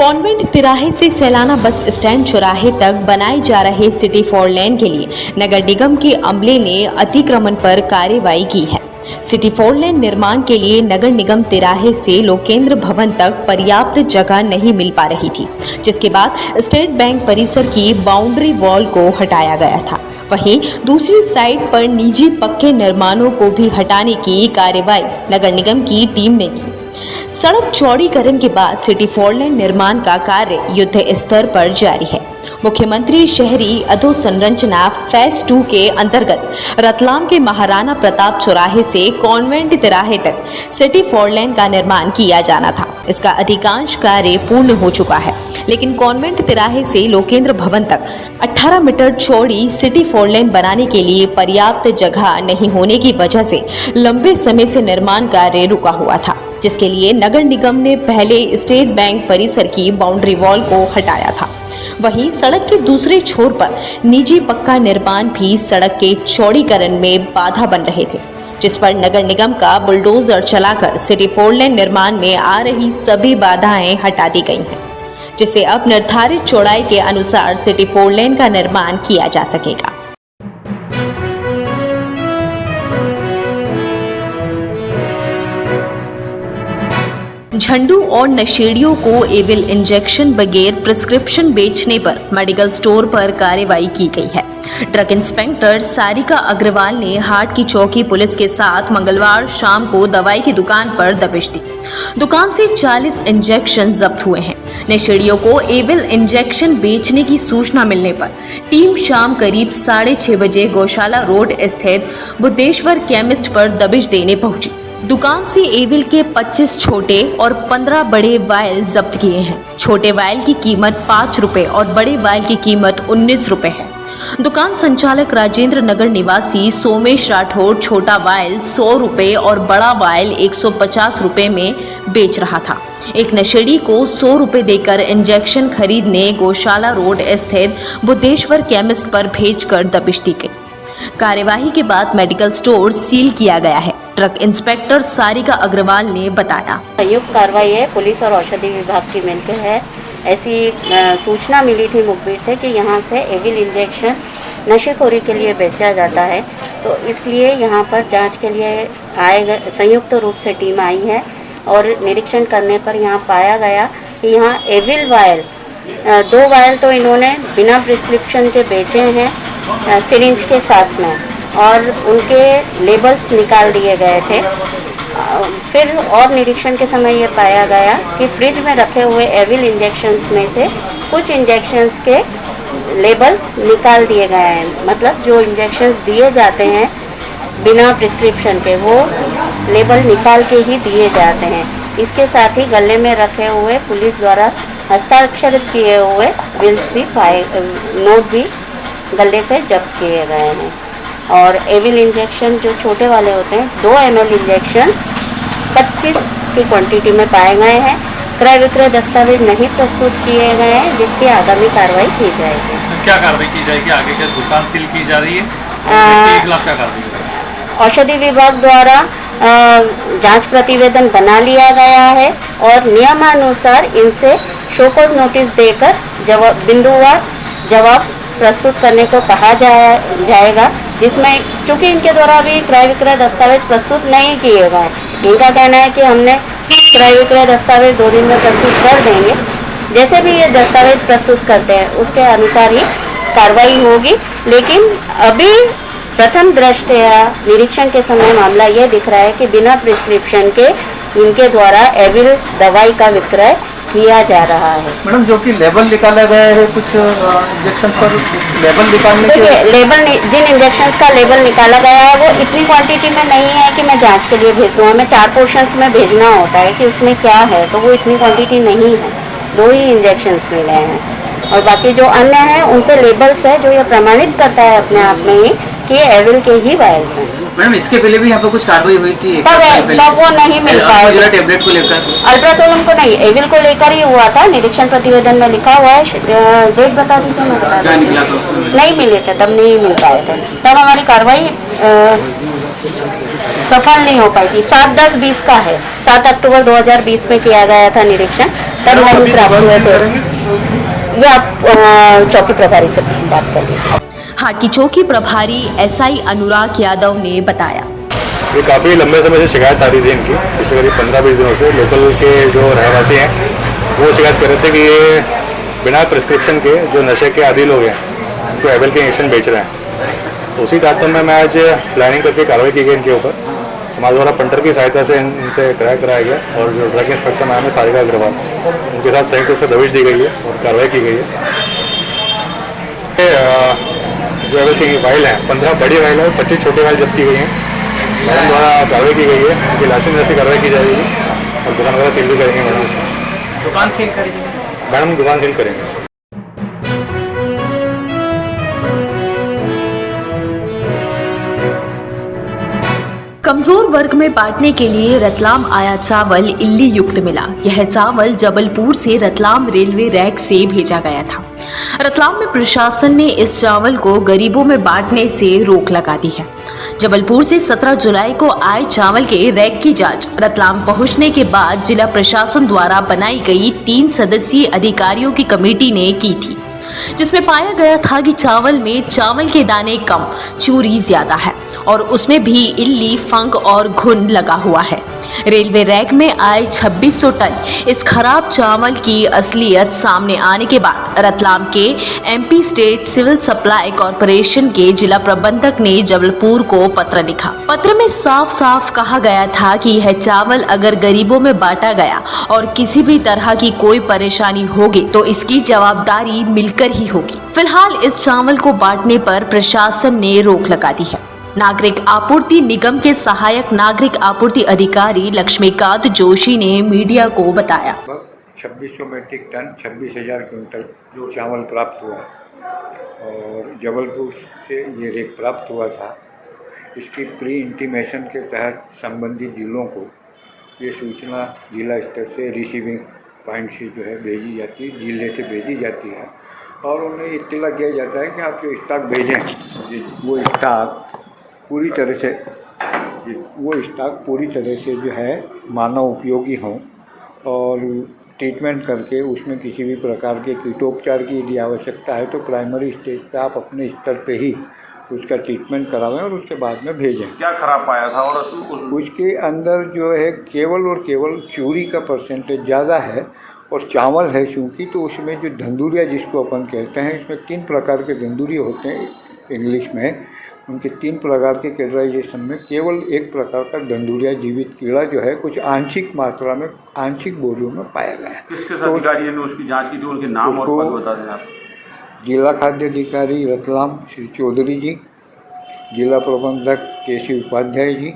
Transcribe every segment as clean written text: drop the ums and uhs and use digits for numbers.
Convent तिराहे से Sailana bus stand चौराहे तक बनाए जा रहे सिटी 4 लेन के लिए नगर निगम के अमले ने अतिक्रमण पर कार्रवाई की है। सिटी 4 लेन निर्माण के लिए नगर निगम तिराहे से लोकेंद्र भवन तक पर्याप्त जगह नहीं मिल पा रही थी, जिसके बाद स्टेट बैंक परिसर की बाउंड्री वॉल को हटाया गया था। वहीं दूसरी साइड पर निजी पक्के निर्माणों को भी हटाने की कार्रवाई नगर निगम की टीम ने की। सड़क चौड़ीकरण के बाद सिटी 4 लेन निर्माण का कार्य युद्ध स्तर पर जारी है। मुख्यमंत्री शहरी अधोसंरचना फेज 2 के अंतर्गत रतलाम के महाराणा प्रताप चौराहे से कॉन्वेंट तिराहे तक सिटी 4 लेन का निर्माण किया जाना था। इसका अधिकांश कार्य पूर्ण हो चुका है, लेकिन कॉन्वेंट तिराहे से लोकेंद्र भवन तक 18 मीटर चौड़ी सिटी 4 लेन बनाने के लिए पर्याप्त जगह नहीं होने की वजह से लंबे समय से निर्माण कार्य रुका हुआ था, जिसके लिए नगर निगम ने पहले स्टेट बैंक परिसर की बाउंड्री वॉल को हटाया था। वहीं सड़क के दूसरे छोर पर निजी पक्का निर्माण भी सड़क के चौड़ीकरण में बाधा बन रहे थे, जिस पर नगर निगम का बुलडोजर चलाकर सिटी 4 लेन निर्माण में आ रही सभी बाधाएं हटा दी गई हैं, जिससे अब निर्धारित चौड़ाई के अनुसार सिटी 4 लेन का निर्माण किया जा सकेगा। झंडू और नशेड़ियों को एविल इंजेक्शन बगैर प्रिस्क्रिप्शन बेचने पर मेडिकल स्टोर पर कार्रवाई की गई है। ट्रक इंस्पेक्टर सारिका अग्रवाल ने हाट की चौकी पुलिस के साथ मंगलवार शाम को दवाई की दुकान पर दबिश दी। दुकान से 40 इंजेक्शन जब्त हुए हैं। नशेड़ियों को एविल इंजेक्शन बेचने की सूचना मिलने पर टीम शाम करीब 6:30 बजे गौशाला रोड स्थित बुद्धेश्वर केमिस्ट पर दबिश देने पहुंची। दुकान से एविल के 25 छोटे और 15 बड़े वायल जब्त किए हैं। छोटे वायल की कीमत 5 रुपए और बड़े वायल की कीमत 19 रुपए है। दुकान संचालक राजेंद्र नगर निवासी सोमेश राठौड़ छोटा वायल 100 रुपए और बड़ा वायल 150 रुपए में बेच रहा था। एक नशेड़ी को 100 रुपए देकर इंजेक्शन खरीदने गौशाला रोड स्थित बुद्धेश्वर केमिस्ट पर भेजकर दबिश दी गई। कार्यवाही के बाद मेडिकल स्टोर सील किया गया है। ट्रक इंस्पेक्टर सारिका अग्रवाल ने बताया, संयुक्त कार्रवाई है, पुलिस और औषधि विभाग की मिलकर है। ऐसी सूचना मिली थी मुखबिर से कि यहाँ से एविल इंजेक्शन नशेखोरी के लिए बेचा जाता है, तो इसलिए यहाँ पर जांच के लिए संयुक्त रूप से टीम आई है और निरीक्षण करने पर यहाँ पाया गया कि यहाँ एविल वायल 2 वायल तो इन्होंने बिना प्रिस्क्रिप्शन के बेचे हैं सिरिंज के साथ में, और उनके लेबल्स निकाल दिए गए थे। फिर और निरीक्षण के समय ये पाया गया कि फ्रिज में रखे हुए एविल इंजेक्शंस में से कुछ इंजेक्शंस के लेबल्स निकाल दिए गए हैं। मतलब जो इंजेक्शंस दिए जाते हैं बिना प्रिस्क्रिप्शन के, वो लेबल निकाल के ही दिए जाते हैं। इसके साथ ही गले में रखे हुए पुलिस द्वारा हस्ताक्षरित किए हुए बिल्स भी नोट भी गले से जब्त किए गए हैं। और एविल इंजेक्शन जो छोटे वाले होते हैं 2 ml इंजेक्शन 25 की क्वांटिटी में पाए गए हैं। क्रय विक्रय दस्तावेज नहीं प्रस्तुत किए गए हैं, जिसकी आगामी कार्रवाई की जाएगी। क्या कार्रवाई की जाएगी? आगे क्या दुकान सील की जा रही है? क्या कार्रवाई? औषधि विभाग द्वारा जांच प्रतिवेदन बना लिया गया है और नियमानुसार इनसे शोकॉज नोटिस देकर बिंदुवार जवाब प्रस्तुत करने को कहा जाएगा, जिसमें चूंकि इनके द्वारा भी क्रय विक्रय दस्तावेज प्रस्तुत नहीं किए गए। इनका कहना है कि हमने क्रय विक्रय दस्तावेज 2 दिन में प्रस्तुत कर देंगे। जैसे भी ये दस्तावेज प्रस्तुत करते हैं उसके अनुसार ही कार्रवाई होगी, लेकिन अभी प्रथम दृष्टया निरीक्षण के समय मामला ये दिख रहा है कि बिना प्रिस्क्रिप्शन के इनके द्वारा एविल दवाई का विक्रय किया जा रहा है। मैडम, जो कि लेबल निकाला गया है कुछ इंजेक्शन पर लेबल निकालने के लेबल जिन इंजेक्शंस का लेबल निकाला गया है वो इतनी क्वांटिटी में नहीं है कि मैं जांच के लिए भेज दूँ। हमें 4 पोर्शंस में भेजना होता है कि उसमें क्या है, तो वो इतनी क्वांटिटी नहीं है। 2 ही इंजेक्शंस मिले हैं और बाकी जो अन्य हैं उन पे लेबल्स है जो ये प्रमाणित करता है अपने आप में ही कि ये एविल के ही वायल्स हैं। मैडम, इसके पहले भी यहाँ पर कुछ कार्रवाई हुई थी? तब वो नहीं मिल पाया। टेबलेट को लेकर अल्ट्रासोलम को नहीं, एविल को लेकर ही हुआ था। निरीक्षण प्रतिवेदन में लिखा हुआ है। डेट बता दीजिए, मैं बता दूँ। नहीं मिले थे, तब नहीं मिल पाए थे। तब हमारी कार्रवाई सफल नहीं हो पाई थी। 7/10/20 का है, 7 अक्टूबर 2020 में किया गया था निरीक्षण, तब नहीं प्राप्त हुए थे। ये आप चौकी प्रभारी से बात कर लीजिए। हाट की चौकी प्रभारी एसआई अनुराग यादव ने बताया। ये काफ़ी लंबे समय से शिकायत आ रही थी इनकी, पिछले करीब 15-20 दिनों से। लोकल के जो रहवासी हैं वो शिकायत कर रहे थे कि ये बिना प्रिस्क्रिप्शन के जो नशे के आदी लोग हैं उनको एबल के इंजेक्शन बेच रहे हैं। तो उसी तारतम्य में आज प्लानिंग करके कार्रवाई की गई इनके ऊपर। हमारे द्वारा पंटर की सहायता से इनसे क्रय कराया गया और जो ड्रग इंस्पेक्टर मैम है सारिका अग्रवाल, उनके साथ संयुक्त रूप से दबिश दी गई है और कार्रवाई की गई है। जो एबल की वाइल हैं 15 बड़ी वाइल है और 25 छोटी वाइल जब्त की गई हैं। मैडम द्वारा कार्रवाई की गई है, उनकी लाइसेंस जैसी कार्रवाई की जाएगी और दुकान वगैरह सील भी करेंगे मैडम। दुकान सील करेंगे मैडम, दुकान सील करेंगे। कमजोर वर्ग में बांटने के लिए रतलाम आया चावल इल्ली युक्त मिला। यह चावल जबलपुर से रतलाम रेलवे रैक से भेजा गया था। रतलाम में प्रशासन ने इस चावल को गरीबों में बांटने से रोक लगा दी है। जबलपुर से 17 जुलाई को आए चावल के रैक की जांच रतलाम पहुंचने के बाद जिला प्रशासन द्वारा बनाई गई 3 सदस्यीय अधिकारियों की कमेटी ने की थी, जिसमें पाया गया था कि चावल में चावल के दाने कम, चूरी ज्यादा है और उसमें भी इल्ली, फंग और घुन लगा हुआ है। रेलवे रैक में आए 2600 टन इस खराब चावल की असलियत सामने आने के बाद रतलाम के MP state civil supply corporation के जिला प्रबंधक ने जबलपुर को पत्र लिखा। पत्र में साफ साफ कहा गया था कि यह चावल अगर गरीबों में बांटा गया और किसी भी तरह की कोई परेशानी होगी तो इसकी जवाबदारी मिलकर ही होगी। फिलहाल इस चावल को बांटने पर प्रशासन ने रोक लगा दी है। नागरिक आपूर्ति निगम के सहायक नागरिक आपूर्ति अधिकारी लक्ष्मीकांत जोशी ने मीडिया को बताया। 2600 मीट्रिक टन 26,000 क्विंटल जो चावल प्राप्त हुआ और जबलपुर से ये रेक प्राप्त हुआ था। इसकी प्री इंटीमेशन के तहत संबंधित जिलों को ये सूचना जिला स्तर से रिसीविंग पॉइंट से जो है भेजी जाती है, जिले से भेजी जाती है और उन्हें इत्तला किया जाता है कि आप जो स्टॉक भेजें वो स्टॉक पूरी तरह से जो है मानव उपयोगी हों और ट्रीटमेंट करके उसमें किसी भी प्रकार के कीटोपचार की यदि आवश्यकता है तो प्राइमरी स्टेज पे आप अपने स्तर पे ही उसका ट्रीटमेंट करावें और उसके बाद में भेजें। क्या खराब पाया था? और उसके अंदर जो है केवल और केवल चूरी का परसेंटेज ज़्यादा है और चावल है चूँकि, तो उसमें जो धंधुरिया जिसको अपन कहते हैं, इसमें 3 प्रकार के धंधुरी होते हैं इंग्लिश में। उनके 3 प्रकार के कैटेगराइजेशन में केवल 1 प्रकार का धंधुरिया जीवित कीड़ा जो है कुछ आंशिक मात्रा में आंशिक बोरियों में पाया गया है। किसके साथ अधिकारी ने उसकी जांच की थी? उनके नाम और पद बता दें आप। जिला खाद्य अधिकारी रतलाम श्री चौधरी जी, जिला प्रबंधक केसी उपाध्याय जी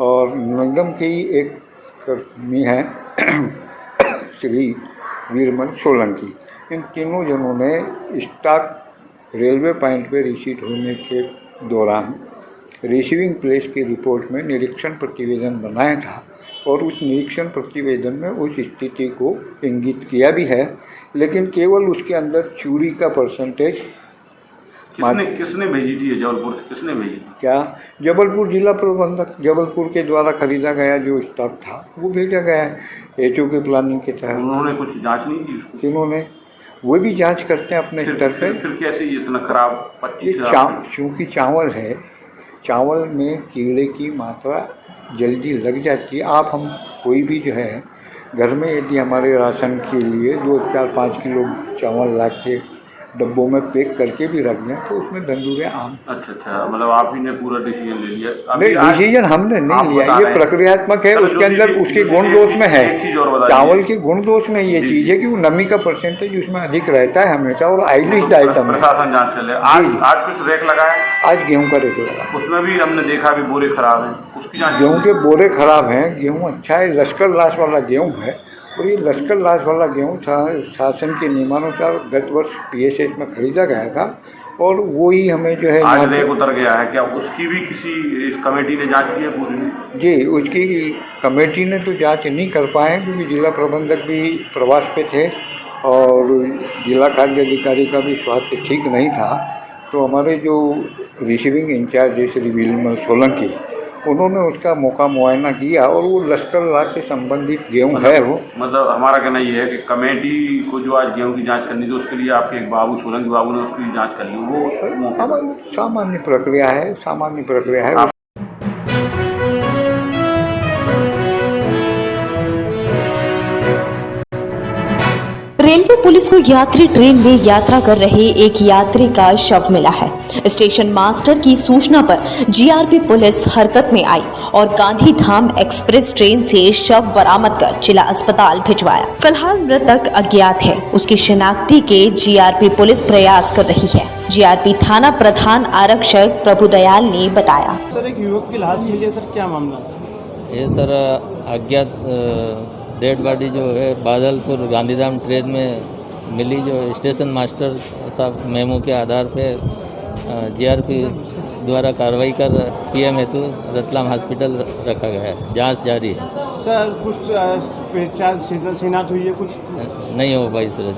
और निगम के ही एक कर्मी हैं श्री वीरमल सोलंकी। इन तीनों जनों ने स्टॉक रेलवे पॉइंट पे रिसीट होने के दौरान रिसीविंग प्लेस की रिपोर्ट में निरीक्षण प्रतिवेदन बनाया था और उस निरीक्षण प्रतिवेदन में उस स्थिति को इंगित किया भी है, लेकिन केवल उसके अंदर चूरी का परसेंटेज किसने भेजी थी? जबलपुर किसने भेजी थी? क्या जबलपुर जिला प्रबंधक, जबलपुर के द्वारा खरीदा गया जो स्टॉक था वो भेजा गया है एचओ के प्लानिंग के तहत। उन्होंने कुछ जांच नहीं की? किन्होंने? वो भी जांच करते हैं अपने स्तर पे। फिर कैसे इतना खराब? 25 चूँकि चावल है, चावल में कीड़े की मात्रा जल्दी लग जाती है। आप हम कोई भी जो है घर में यदि हमारे राशन के लिए 2-4-5 किलो चावल ला के डब्बों में पैक करके भी रख दें तो उसमें धंधुरिया आम। अच्छा, मतलब आप ही ने पूरा डिसीजन ले लिया? नहीं, डिसीजन हमने नहीं लिया, ये प्रक्रियात्मक है। उसके अंदर उसके गुण दोष में है, चावल के गुण दोष में ये चीज़ है कि वो नमी का परसेंटेज उसमें अधिक रहता है हमेशा और आइलिश आइटम। प्रशासन जांच कर ले। आज कुछ रेक लगा है? आज गेहूँ का रेक लगा, उसमें भी हमने देखा भी बोरे खराब हैं, उसकी जांच। गेहूँ के बोरे खराब हैं, गेहूँ अच्छा है, लश्कर लाश वाला गेहूँ है और ये लश्कर लाश वाला गेहूँ शासन के नियमानुसार गत वर्ष PSH में खरीदा गया था और वो ही हमें जो है आज रेक उतर गया है। क्या उसकी भी किसी कमेटी ने जांच की है पूरी? जी, उसकी कमेटी ने तो जांच नहीं कर पाए क्योंकि जिला प्रबंधक भी प्रवास पे थे और जिला खाद्य अधिकारी का भी स्वास्थ्य ठीक नहीं था। तो हमारे जो रिसीविंग इंचार्ज है श्री विमल सोलंकी, उन्होंने उसका मौका मुआयना किया और वो लश्कर ला के संबंधित गेहूँ है वो। मतलब हमारा कहना ये है कि कमेटी को जो आज गेहूं की जांच करनी थी उसके लिए आपके एक बाबू सोलंकी बाबू ने उसकी जांच कर ली, वो सामान्य प्रक्रिया है, सामान्य प्रक्रिया है। रेलवे पुलिस को यात्री ट्रेन में यात्रा कर रहे एक यात्री का शव मिला है। स्टेशन मास्टर की सूचना पर जीआरपी पुलिस हरकत में आई और गांधी धाम एक्सप्रेस ट्रेन से शव बरामद कर जिला अस्पताल भिजवाया। फिलहाल मृतक अज्ञात है, उसकी शिनाख्ती के जीआरपी पुलिस प्रयास कर रही है। जीआरपी थाना प्रधान आरक्षक प्रभुदयाल ने बताया। सर, एक युवक की लाश मिली है, सर क्या मामला? ये सर अज्ञात डेड बॉडी जो है बादलपुर गांधीधाम ट्रेन में मिली, जो स्टेशन मास्टर साहब मेमो के आधार पे जीआरपी द्वारा कार्रवाई कर पीएम हेतु रतलाम हॉस्पिटल रखा गया है। जांच जारी है। सर कुछ पहचान शिनाख्त हुई है? कुछ नहीं हो पाई सर।